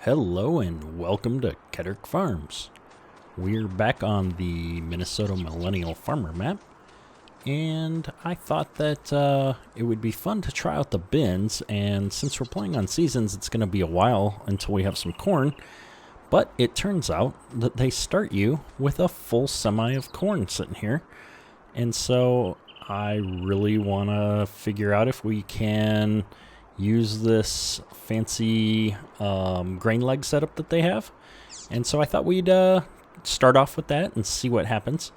Hello and welcome to Kedrick Farms. We're back on the Minnesota Millennial Farmer map, and I thought that it would be fun to try out the bins, and since we're playing on seasons, it's going to be a while until we have some corn, but it turns out that they start you with a full semi of corn sitting here, and so I really want to figure out if we can use this fancy grain leg setup that they have. And so I thought we'd start off with that and see what happens.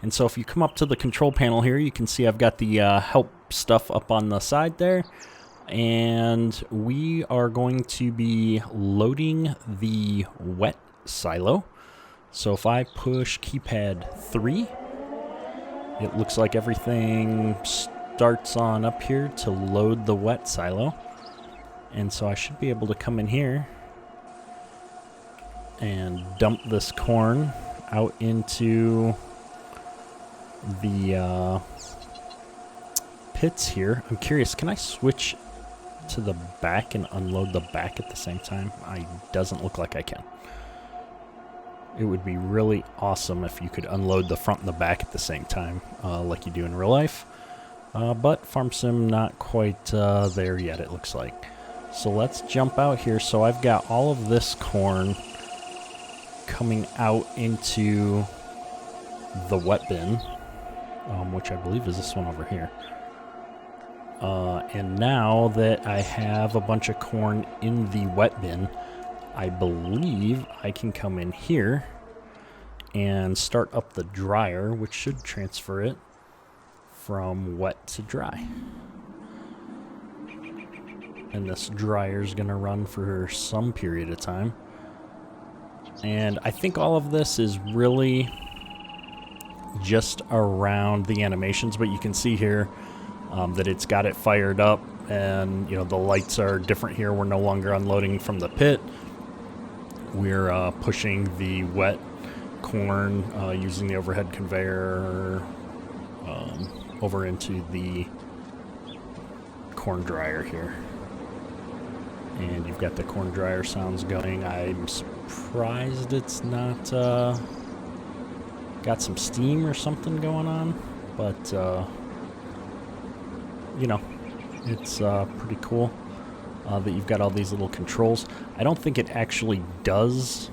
And so if you come up to the control panel here, you can see I've got the help stuff up on the side there. And we are going to be loading the wet silo. So if I push keypad 3, it looks like everything starts on up here to load the wet silo. And so I should be able to come in here and dump this corn out into the pits here. I'm curious, can I switch to the back and unload the back at the same time? Doesn't look like I can. It would be really awesome if you could unload the front and the back at the same time, like you do in real life. But Farm Sim not quite there yet, it looks like. So let's jump out here. So I've got all of this corn coming out into the wet bin, which I believe is this one over here. And now that I have a bunch of corn in the wet bin, I believe I can come in here and start up the dryer, which should transfer it from wet to dry. And this dryer is going to run for some period of time. And I think all of this is really just around the animations, but you can see here that it's got it fired up, and the lights are different here. We're no longer unloading from the pit. We're pushing the wet corn using the overhead conveyor over into the corn dryer here. And you've got the corn dryer sounds going. I'm surprised it's not got some steam or something going on, but it's pretty cool that you've got all these little controls. I don't think it actually does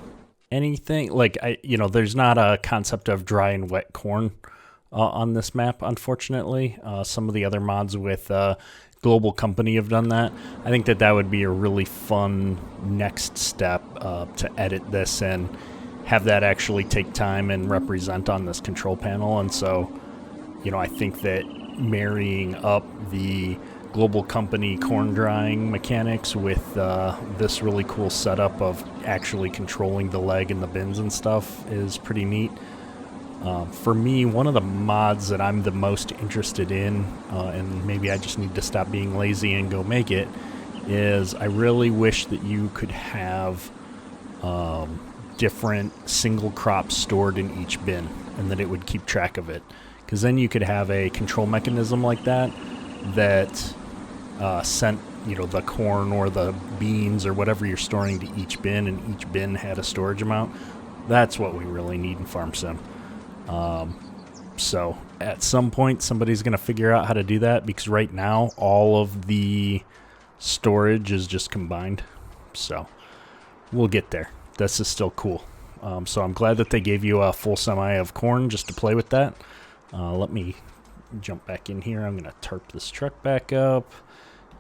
anything. Like, there's not a concept of dry and wet corn on this map, unfortunately. Some of the other mods with Global Company have done that. I think that would be a really fun next step to edit this and have that actually take time and represent on this control panel. And so, I think that marrying up the Global Company corn drying mechanics with this really cool setup of actually controlling the leg and the bins and stuff is pretty neat. For me, one of the mods that I'm the most interested in, and maybe I just need to stop being lazy and go make it, is I really wish that you could have different single crops stored in each bin, and that it would keep track of it. Because then you could have a control mechanism like that sent the corn or the beans or whatever you're storing to each bin, and each bin had a storage amount. That's what we really need in Farm Sim. So at some point somebody's going to figure out how to do that, because right now all of the storage is just combined. So we'll get there. This is still cool. So I'm glad that they gave you a full semi of corn just to play with that. Let me jump back in here. I'm going to tarp this truck back up,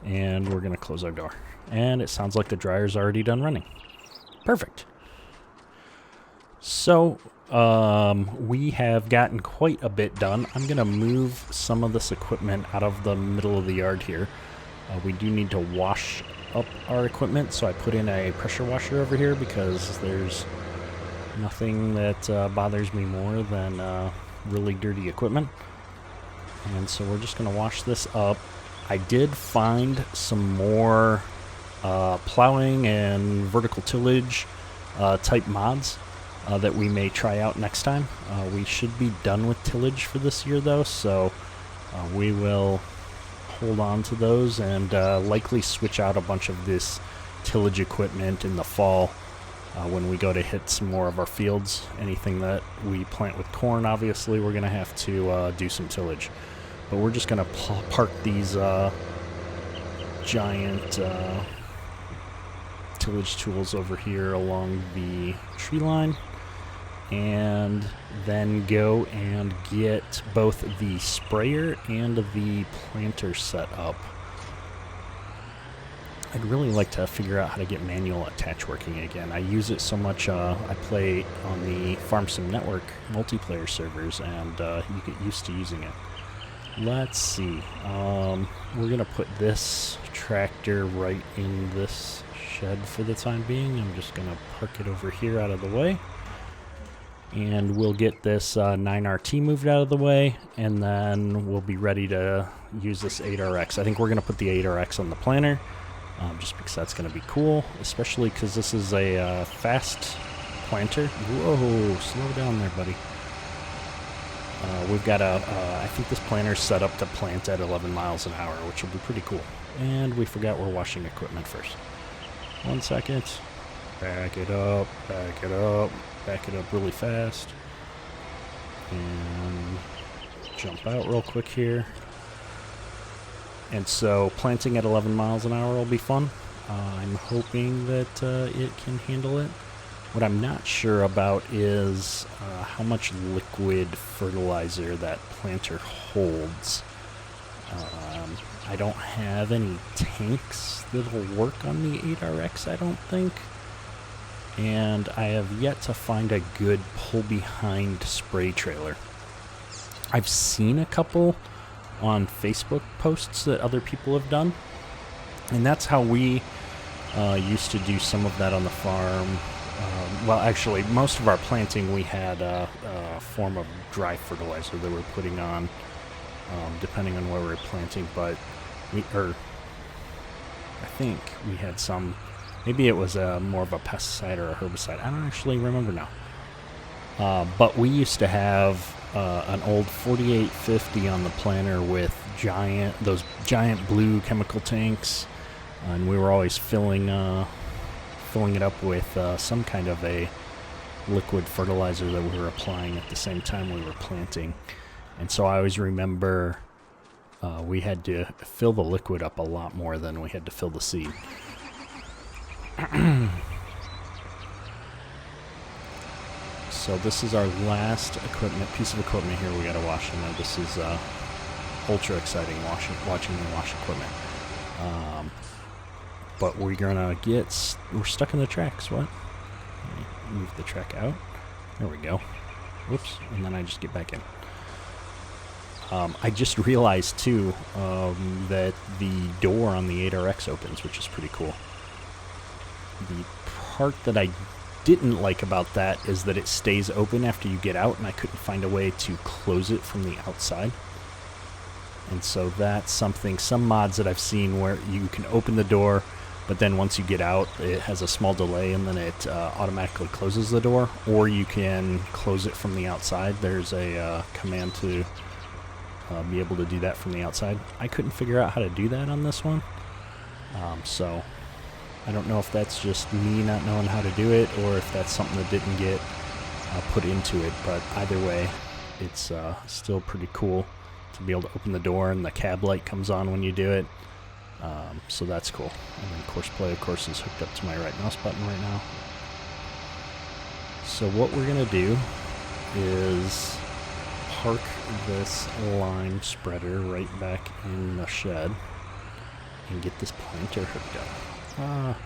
and we're going to close our door. And it sounds like the dryer's already done running. Perfect. So we have gotten quite a bit done. I'm going to move some of this equipment out of the middle of the yard here. We do need to wash up our equipment, so I put in a pressure washer over here because there's nothing that bothers me more than really dirty equipment. And so we're just going to wash this up. I did find some more plowing and vertical tillage type mods that we may try out next time. We should be done with tillage for this year though, so we will hold on to those and likely switch out a bunch of this tillage equipment in the fall when we go to hit some more of our fields. Anything that we plant with corn, obviously, we're going to have to do some tillage. But we're just going to park these giant tillage tools over here along the tree line, and then go and get both the sprayer and the planter set up. I'd really like to figure out how to get manual attach working again. I use it so much. I play on the Farm Sim Network multiplayer servers, and you get used to using it. Let's see. We're going to put this tractor right in this shed for the time being. I'm just going to park it over here out of the way. And we'll get this 9RT moved out of the way, and then we'll be ready to use this 8RX. I think we're going to put the 8RX on the planter, just because that's going to be cool, especially because this is a fast planter. Whoa, slow down there, buddy. We've got I think this planter's set up to plant at 11 miles an hour, which will be pretty cool. And we forgot we're washing equipment first. 1 second. Back it up, back it up, back it up really fast. And jump out real quick here. And so planting at 11 miles an hour will be fun. I'm hoping that it can handle it. What I'm not sure about is how much liquid fertilizer that planter holds. I don't have any tanks that'll work on the 8RX, I don't think. And I have yet to find a good pull-behind spray trailer. I've seen a couple on Facebook posts that other people have done. And that's how we used to do some of that on the farm. Well, actually, most of our planting, we had a form of dry fertilizer that we're putting on, depending on where we're planting. But I think we had some, maybe it was more of a pesticide or a herbicide. I don't actually remember now. But we used to have an old 4850 on the planter with those giant blue chemical tanks, and we were always filling it up with some kind of a liquid fertilizer that we were applying at the same time we were planting. And so I always remember we had to fill the liquid up a lot more than we had to fill the seed. So this is our last piece of equipment here we got to wash. And this is ultra exciting watching me wash equipment. But we're stuck in the tracks. What? Move the track out. There we go. Whoops. And then I just get back in. I just realized too that the door on the 8RX opens, which is pretty cool. The part that I didn't like about that is that it stays open after you get out, and I couldn't find a way to close it from the outside. And so that's some mods that I've seen where you can open the door, but then once you get out, it has a small delay, and then it automatically closes the door, or you can close it from the outside. There's a command to be able to do that from the outside. I couldn't figure out how to do that on this one, so I don't know if that's just me not knowing how to do it, or if that's something that didn't get put into it, but either way, it's still pretty cool to be able to open the door, and the cab light comes on when you do it. So that's cool. And then course play, of course, is hooked up to my right mouse button right now. So what we're going to do is park this lime spreader right back in the shed and get this planter hooked up.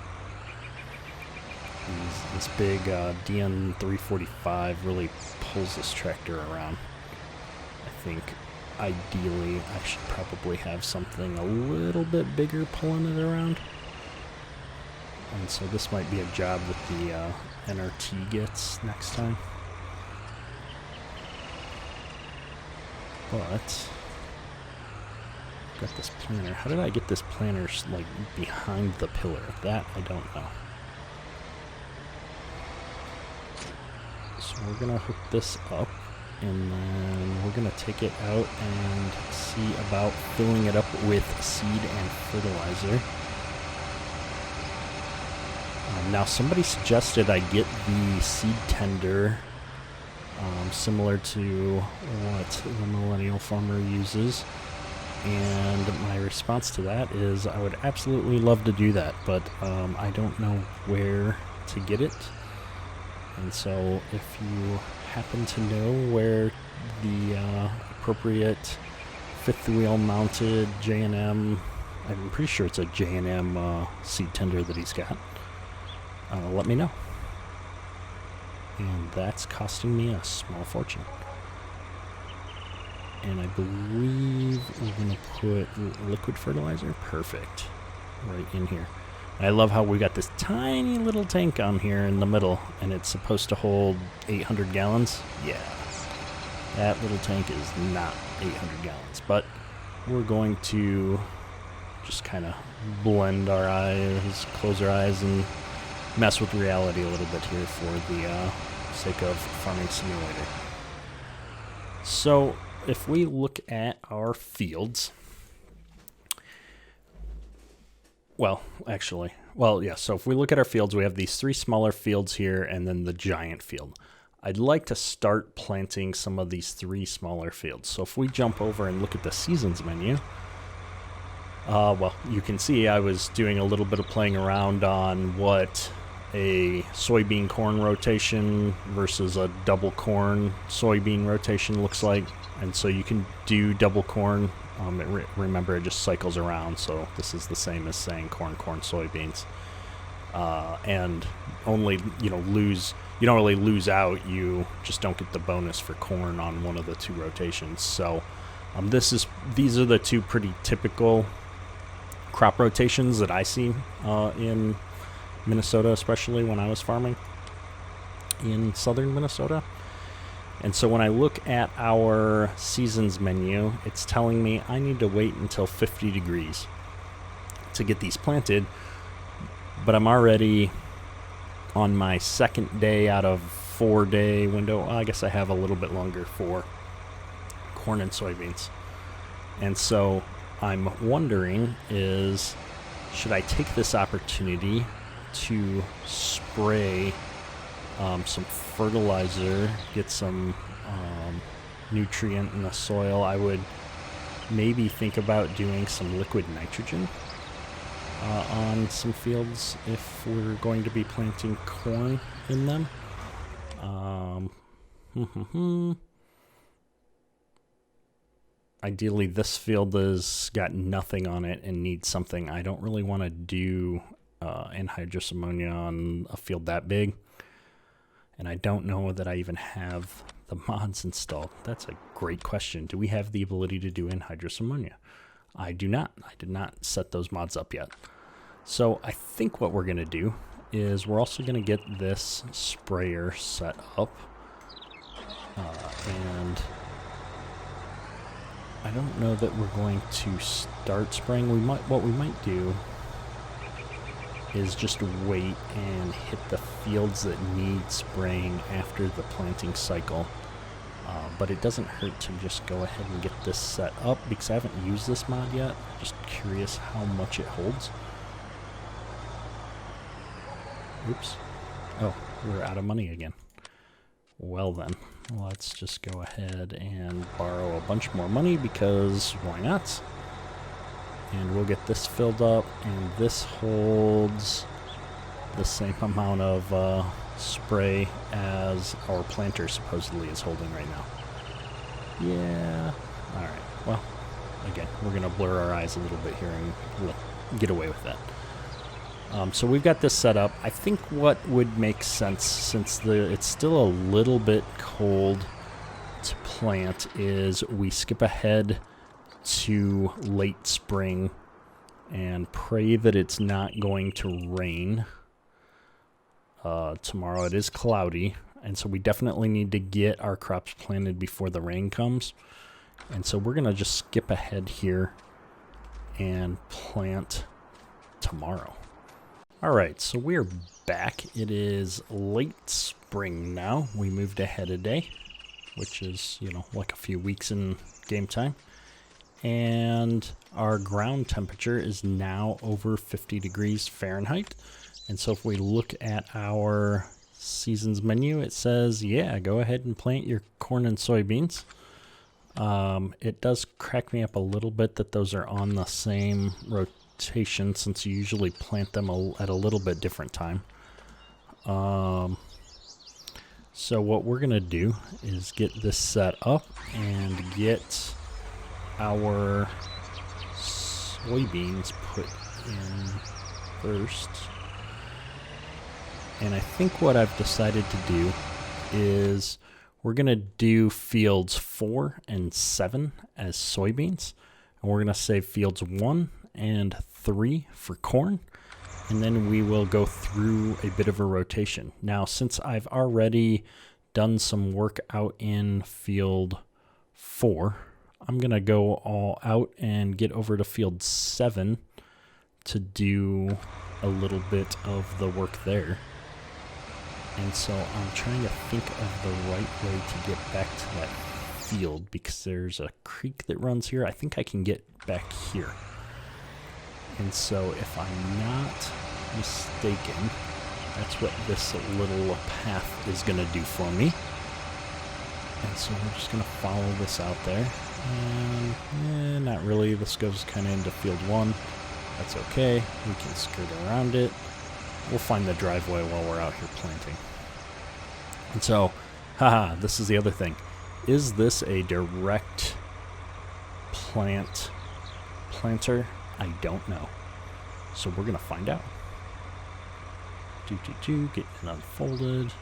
This big DN345 really pulls this tractor around. I think ideally I should probably have something a little bit bigger pulling it around. And so this might be a job that the NRT gets next time. But got this planter. How did I get this planter like behind the pillar? That I don't know. So we're gonna hook this up, and then we're gonna take it out and see about filling it up with seed and fertilizer. Now somebody suggested I get the seed tender, similar to what the Millennial Farmer uses. And my response to that is I would absolutely love to do that, but I don't know where to get it. And so if you happen to know where the appropriate fifth wheel mounted J&M, I'm pretty sure it's a J&M seed tender that he's got, let me know. And that's costing me a small fortune. And I believe we're going to put liquid fertilizer. Perfect. Right in here. I love how we got this tiny little tank on here in the middle, and it's supposed to hold 800 gallons. Yeah. That little tank is not 800 gallons, but we're going to just kind of blend our eyes, close our eyes, and mess with reality a little bit here for the sake of Farming Simulator. So if we look at our fields, so if we look at our fields, we have these 3 smaller fields here and then the giant field. I'd like to start planting some of these 3 smaller fields. So if we jump over and look at the seasons menu, you can see I was doing a little bit of playing around on what a soybean corn rotation versus a double corn soybean rotation looks like. And so you can do double corn. Remember, it just cycles around, so this is the same as saying corn, soybeans. And only, you don't really lose out, you just don't get the bonus for corn on one of the 2 rotations. So these are the 2 pretty typical crop rotations that I see in Minnesota, especially when I was farming in southern Minnesota. And so when I look at our seasons menu, it's telling me I need to wait until 50 degrees to get these planted, but I'm already on my 2nd day out of 4-day window. Well, I guess I have a little bit longer for corn and soybeans. And so I'm wondering should I take this opportunity to spray some fertilizer, get some nutrient in the soil? I would maybe think about doing some liquid nitrogen on some fields if we're going to be planting corn in them. Ideally, this field has got nothing on it and needs something. I don't really want to do anhydrous ammonia on a field that big. And I don't know that I even have the mods installed. That's a great question. Do we have the ability to do anhydrous ammonia? I do not. I did not set those mods up yet. So I think what we're going to do is we're also going to get this sprayer set up. And I don't know that we're going to start spraying. What we might do is just wait and hit the fields that need spraying after the planting cycle. But it doesn't hurt to just go ahead and get this set up because I haven't used this mod yet. Just curious how much it holds. Oops. Oh, we're out of money again. Well then, let's just go ahead and borrow a bunch more money because why not? And we'll get this filled up, and this holds the same amount of spray as our planter supposedly is holding right now. Yeah. Alright, well, again, we're going to blur our eyes a little bit here and we'll get away with that. So we've got this set up. I think what would make sense, since it's still a little bit cold to plant, is we skip ahead to late spring and pray that it's not going to rain tomorrow. It is cloudy, and so we definitely need to get our crops planted before the rain comes. And so we're going to just skip ahead here and plant tomorrow. All right, so we're back. It is late spring now. We moved ahead a day, which is, like a few weeks in game time. And our ground temperature is now over 50 degrees Fahrenheit. And so if we look at our seasons menu, it says, yeah, go ahead and plant your corn and soybeans. It does crack me up a little bit that those are on the same rotation, since you usually plant them at a little bit different time. So what we're going to do is get this set up and get our soybeans put in first. And I think what I've decided to do is we're going to do fields 4 and 7 as soybeans. And we're going to save fields 1 and 3 for corn. And then we will go through a bit of a rotation. Now, since I've already done some work out in field 4, I'm going to go all out and get over to field 7 to do a little bit of the work there. And so I'm trying to think of the right way to get back to that field, because there's a creek that runs here. I think I can get back here. And so if I'm not mistaken, that's what this little path is going to do for me. And so we're just going to follow this out there. And not really. This goes kind of into field 1. That's okay. We can skirt around it. We'll find the driveway while we're out here planting. And so, this is the other thing. Is this a direct planter? I don't know. So we're going to find out. Getting it unfolded.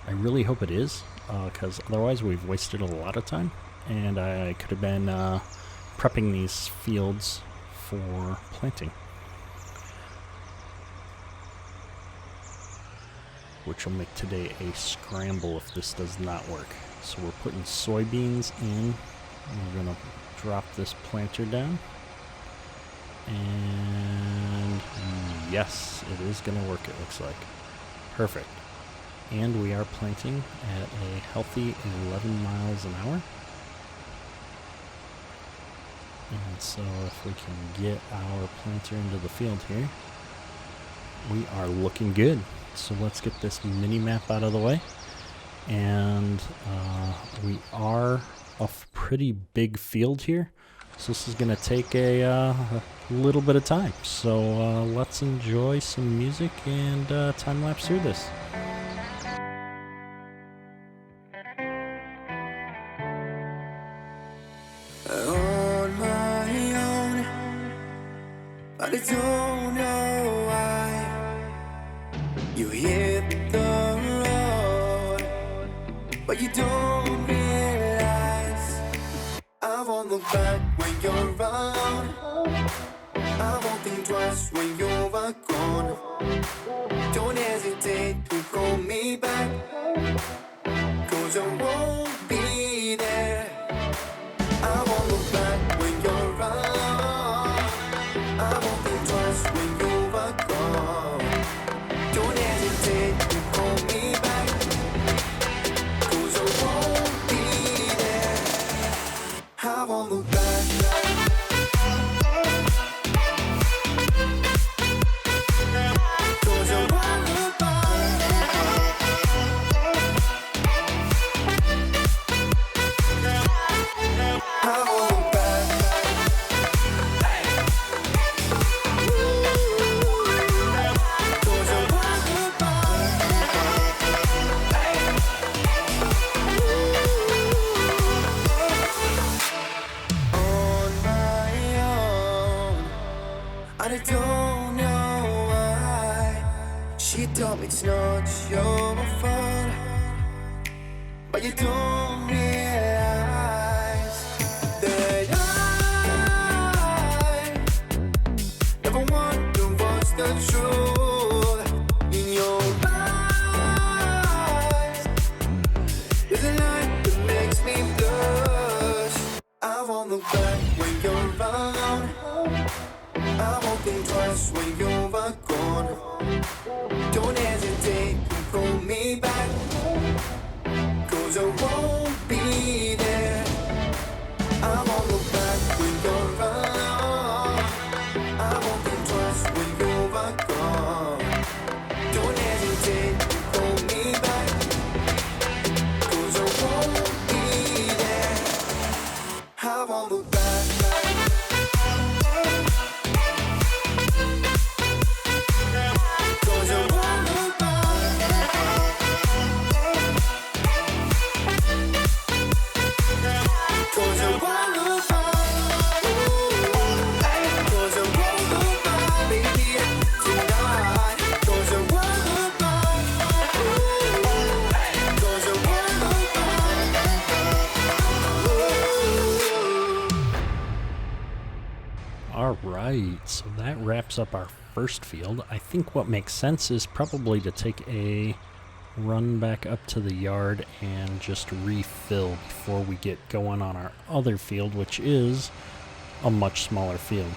I really hope it is, because otherwise we've wasted a lot of time. And I could have been prepping these fields for planting, which will make today a scramble if this does not work. So we're putting soybeans in. We're going to drop this planter down. And yes, it is going to work, it looks like. Perfect. And we are planting at a healthy 11 miles an hour. And so if we can get our planter into the field here, we are looking good. So let's get this mini map out of the way. And we are a pretty big field here. So this is going to take a little bit of time. So let's enjoy some music and time lapse through this. On my own, but I don't know why you hit the road, but you don't realize I won't look back when you're around. I won't think twice when you're gone. Don't hesitate to call me back, 'cause I won't be there. I won't look back when you're around. I won't think twice when you're gone. Don't hesitate to call me back, 'cause I won't be there. I won't look back. 'Cause I won't look back. I won't look back. 'Cause I won't look back. On my own, and I don't know why. She told me it's not your fault, but you don't realize that I never wonder what's the truth in your eyes. There's a light that makes me blush. I won't look back when you're around. I won't think twice when you're gone. Don't hesitate to call me back, 'cause I won't be there. I won't look back when you're around. I won't think twice when you're gone. right, so that wraps up our first field. I think what makes sense is probably to take a run back up to the yard and just refill before we get going on our other field, which is a much smaller field.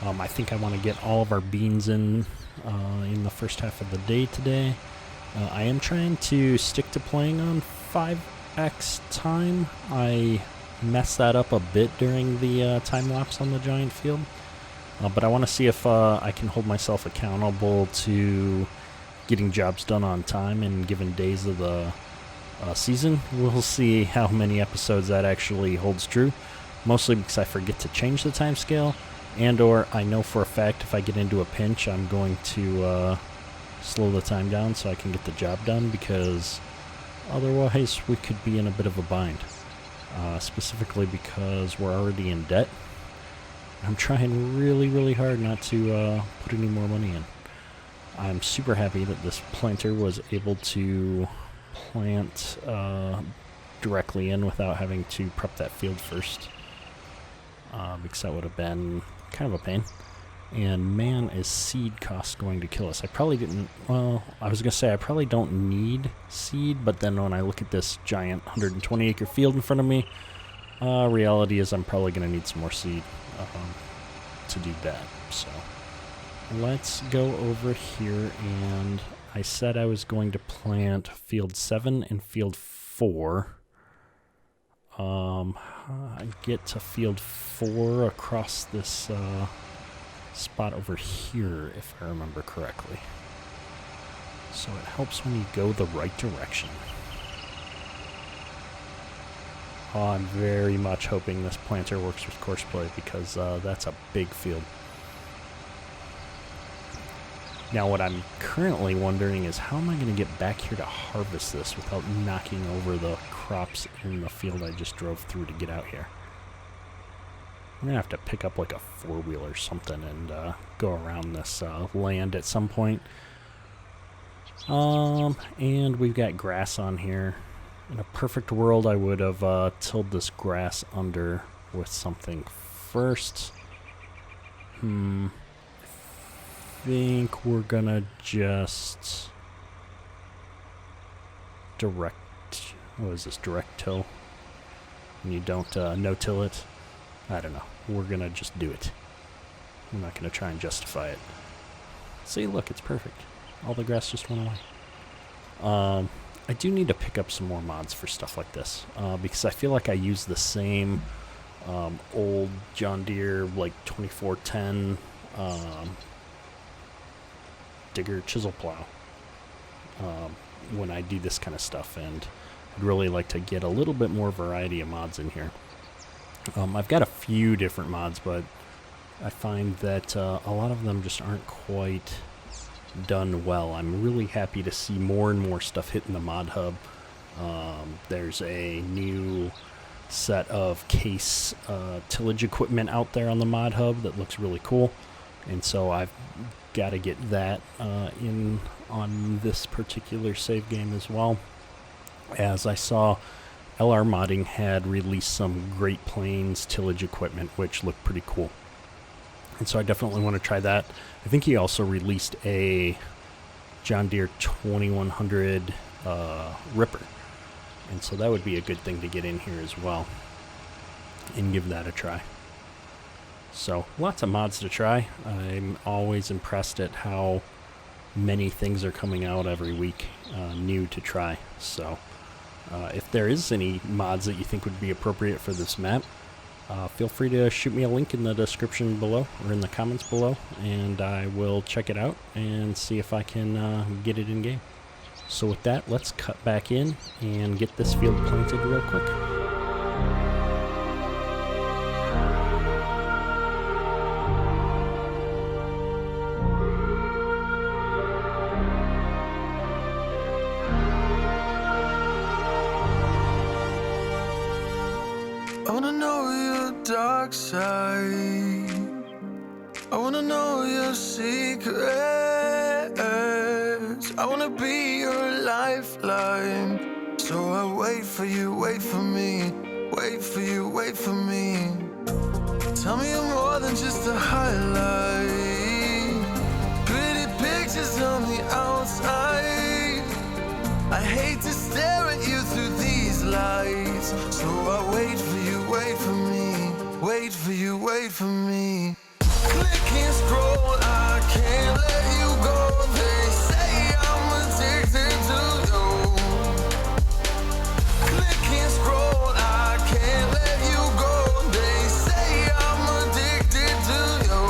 I think I want to get all of our beans in the first half of the day today. I am trying to stick to playing on 5x time. I messed that up a bit during the time lapse on the giant field, but I want to see if I can hold myself accountable to getting jobs done on time in given days of the season. We'll see how many episodes that actually holds true, mostly because I forget to change the time scale, and or I know for a fact if I get into a pinch I'm going to slow the time down so I can get the job done, because otherwise we could be in a bit of a bind, specifically because we're already in debt. I'm trying really hard not to put any more money in. I'm super happy that this planter was able to plant directly in without having to prep that field first, because that would have been kind of a pain. And man, is seed cost going to kill us. I probably didn't, well, I was going to say I probably don't need seed, but then when I look at this giant 120 acre field in front of me, reality is I'm probably going to need some more seed to do that. So let's go over here, and I said I was going to plant field 7 and field 4. I get to field 4 across this spot over here, if I remember correctly. So it helps when you go the right direction. Oh, I'm very much hoping this planter works with course play, because that's a big field. Now what I'm currently wondering is how am I going to get back here to harvest this without knocking over the crops in the field I just drove through to get out here. I'm going to have to pick up like a 4-wheeler or something and go around this land at some point. And we've got grass on here. In a perfect world, I would have tilled this grass under with something first. I think we're gonna just direct, what is this, direct till? And you don't no-till it? I don't know. We're gonna just do it. I'm not gonna try and justify it. See, look, it's perfect. All the grass just went away. I do need to pick up some more mods for stuff like this, because I feel like I use the same old John Deere, like 2410 digger chisel plow when I do this kind of stuff, and I'd really like to get a little bit more variety of mods in here. I've got a few different mods, but I find that a lot of them just aren't quite done well. I'm really happy to see more and more stuff hitting the mod hub. There's a new set of case tillage equipment out there on the mod hub that looks really cool, and so I've got to get that in on this particular save game as well. As I saw, LR Modding had released some Great Plains tillage equipment, which looked pretty cool. And so I definitely want to try that. I think he also released a John Deere 2100 Ripper. And so that would be a good thing to get in here as well and give that a try. So lots of mods to try. I'm always impressed at how many things are coming out every week new to try. So if there is any mods that you think would be appropriate for this map, feel free to shoot me a link in the description below or in the comments below, and I will check it out and see if I can get it in game. So with that, let's cut back in and get this field planted real quick. I wanna know your dark side. I wanna know your secrets. I wanna be your lifeline. So I wait for you, wait for me. Wait for you, wait for me. Tell me you're more than just a highlight. Pretty pictures on the outside. I hate to stare at you through these lights, so I wait for you, wait for me, wait for you, wait for me. Click and scroll, I can't let you go. They say I'm addicted to you. Click and scroll, I can't let you go. They say I'm addicted to you.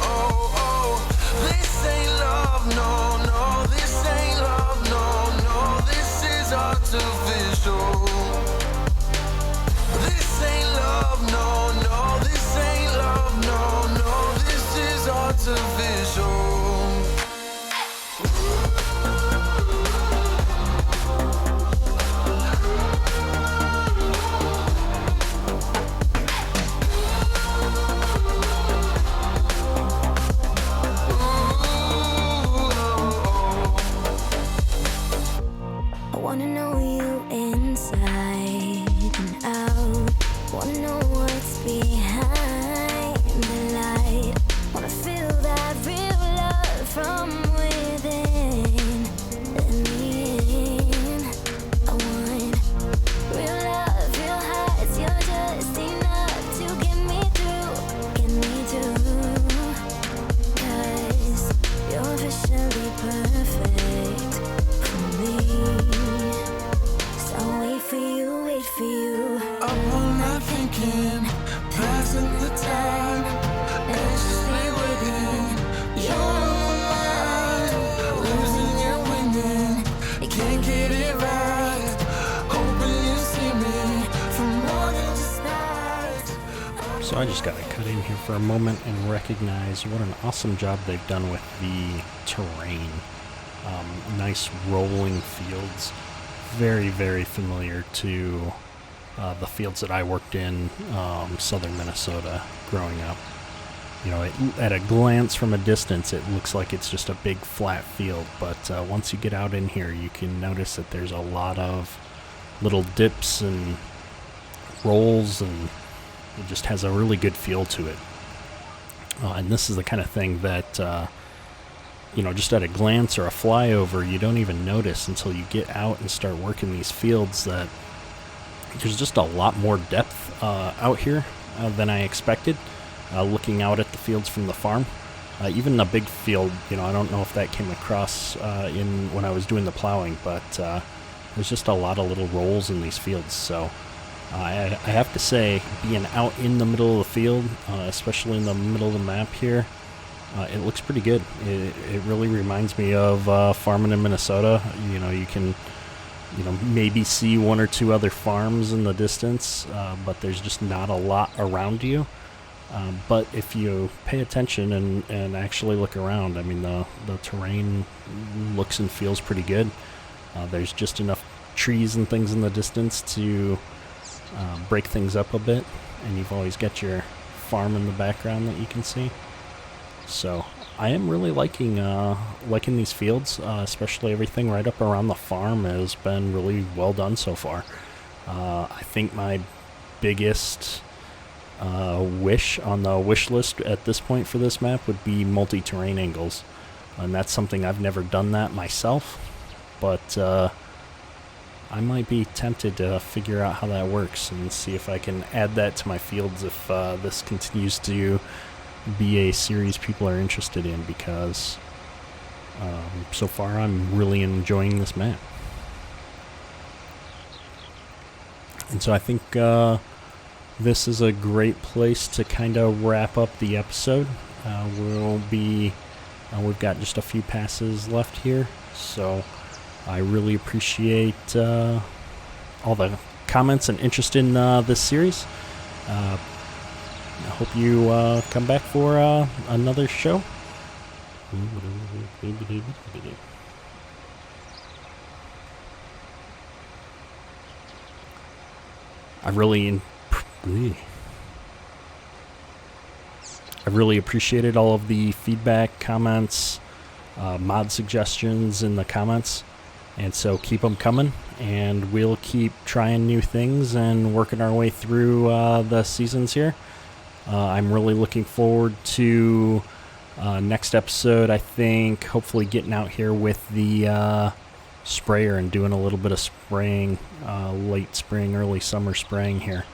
Oh, oh, this ain't love, no, no, this ain't love, no, no, this is artificial. This ain't love, no, no, this ain't love, no, no, this is artificial. I wanna know you inside and out. Wanna know what's behind the light. Wanna feel that real love from within. Let me in. I want real love, real hearts. You're just enough to get me through, get me through. 'Cause you're officially perfect for me. So wait for you, wait for you. Up all night thinking, passing the time, anxiously waiting. You're mine, losing and winning. Can't get it right. Hoping you see me for more than just night. So I just got to cut in here for a moment and recognize what an awesome job they've done with the terrain. Nice rolling fields. Very, very familiar to the fields that I worked in southern Minnesota growing up. You know, at a glance from a distance, it looks like it's just a big flat field. But once you get out in here, you can notice that there's a lot of little dips and rolls, and it just has a really good feel to it. And this is the kind of thing that, you know, just at a glance or a flyover, you don't even notice until you get out and start working these fields, that there's just a lot more depth out here than I expected, looking out at the fields from the farm. Even the big field, you know, I don't know if that came across when I was doing the plowing, but there's just a lot of little rolls in these fields. So I have to say, being out in the middle of the field, especially in the middle of the map here, it looks pretty good. It really reminds me of farming in Minnesota. You know, you can, you know, maybe see one or two other farms in the distance, but there's just not a lot around you. But if you pay attention and actually look around, I mean, the terrain looks and feels pretty good. There's just enough trees and things in the distance to break things up a bit, and you've always got your farm in the background that you can see. So I am really liking these fields, especially everything right up around the farm has been really well done so far. I think my biggest wish on the wish list at this point for this map would be multi-terrain angles, and that's something I've never done that myself, but I might be tempted to figure out how that works and see if I can add that to my fields if this continues to be a series people are interested in, because so far I'm really enjoying this map. And so I think this is a great place to kind of wrap up the episode. We've got just a few passes left here, so I really appreciate all the comments and interest in this series. I hope you come back for another show. I really appreciated all of the feedback, comments, mod suggestions in the comments, and so keep them coming, and we'll keep trying new things and working our way through the seasons here. I'm really looking forward to next episode. I think hopefully getting out here with the sprayer and doing a little bit of spraying, late spring, early summer spraying here.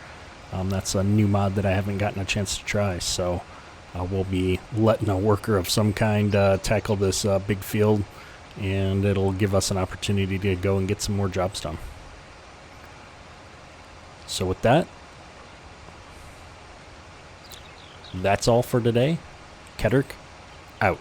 That's a new mod that I haven't gotten a chance to try, so we'll be letting a worker of some kind tackle this big field, and it'll give us an opportunity to go and get some more jobs done. So with that, that's all for today. Kedrick, out.